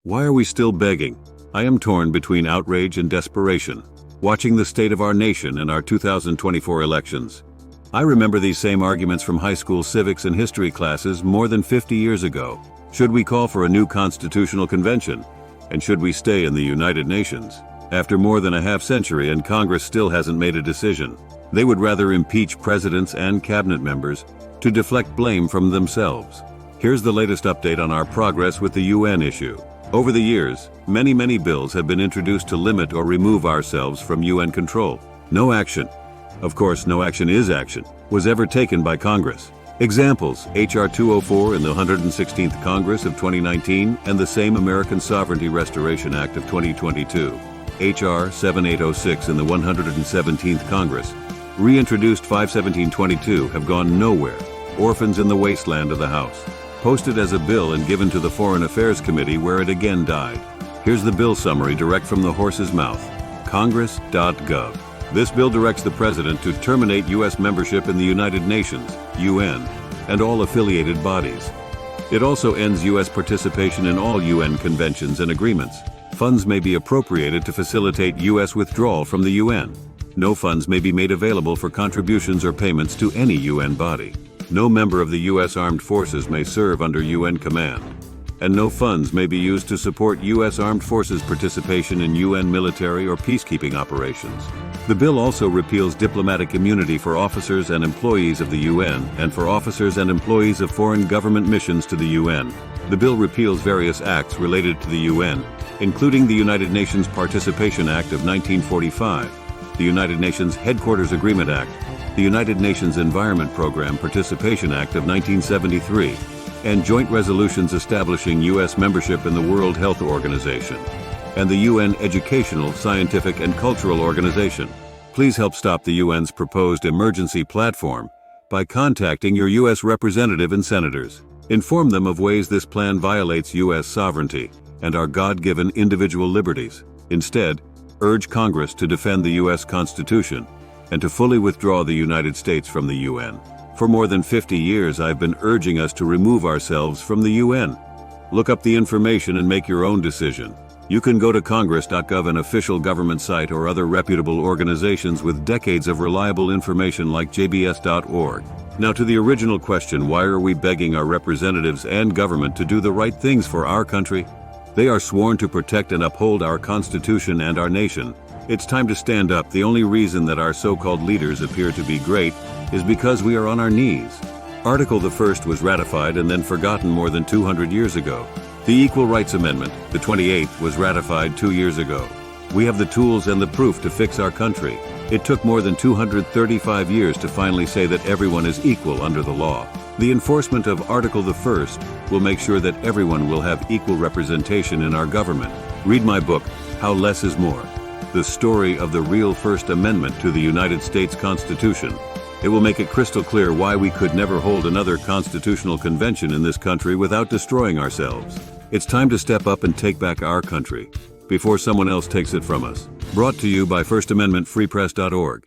Why are we still begging? I am torn between outrage and desperation, watching the state of our nation and our 2024 elections. I remember these same arguments from high school civics and history classes more than 50 years ago. Should we call for a new constitutional convention? And should we stay in the United Nations? After more than a half-century and Congress still hasn't made a decision. They would rather impeach presidents and cabinet members to deflect blame from themselves. Here's the latest update on our progress with the UN issue. Over the years, many bills have been introduced to limit or remove ourselves from UN control. No action, of course no action is action, was ever taken by Congress. Examples: H.R. 204 in the 116th Congress of 2019 and the same American Sovereignty Restoration Act of 2022. H.R. 7806 in the 117th Congress. Reintroduced 51722 have gone nowhere. Orphans in the wasteland of the House. Posted as a bill and given to the Foreign Affairs Committee where it again died. Here's the bill summary direct from the horse's mouth. Congress.gov. This bill directs the President to terminate U.S. membership in the United Nations, UN, and all affiliated bodies. It also ends U.S. participation in all UN conventions and agreements. Funds may be appropriated to facilitate U.S. withdrawal from the UN. No funds may be made available for contributions or payments to any UN body. No member of the U.S. Armed Forces may serve under UN command. And no funds may be used to support U.S. Armed Forces participation in UN military or peacekeeping operations. The bill also repeals diplomatic immunity for officers and employees of the UN and for officers and employees of foreign government missions to the UN. The bill repeals various acts related to the UN, including the United Nations Participation Act of 1945, the United Nations Headquarters Agreement Act, the United Nations Environment Program Participation Act of 1973, and joint resolutions establishing U.S. membership in the World Health Organization, and the UN Educational, Scientific, and Cultural Organization. Please help stop the UN's proposed emergency platform by contacting your U.S. representative and senators. Inform them of ways this plan violates U.S. sovereignty and our God-given individual liberties. Instead, urge Congress to defend the U.S. Constitution and to fully withdraw the United States from the UN. For more than 50 years, I've been urging us to remove ourselves from the UN. Look up the information and make your own decision. You can go to congress.gov, an official government site, or other reputable organizations with decades of reliable information like jbs.org. Now to the original question, why are we begging our representatives and government to do the right things for our country? They are sworn to protect and uphold our Constitution and our nation. It's time to stand up. The only reason that our so-called leaders appear to be great is because we are on our knees. Article the 1st was ratified and then forgotten more than 200 years ago. The Equal Rights Amendment, the 28th, was ratified 2 years ago. We have the tools and the proof to fix our country. It took more than 235 years to finally say that everyone is equal under the law. The enforcement of Article the 1st will make sure that everyone will have equal representation in our government. Read my book, How Less is More, the story of the real First Amendment to the United States Constitution. It will make it crystal clear why we could never hold another constitutional convention in this country without destroying ourselves. It's time to step up and take back our country before someone else takes it from us. Brought to you by FirstAmendmentFreePress.org.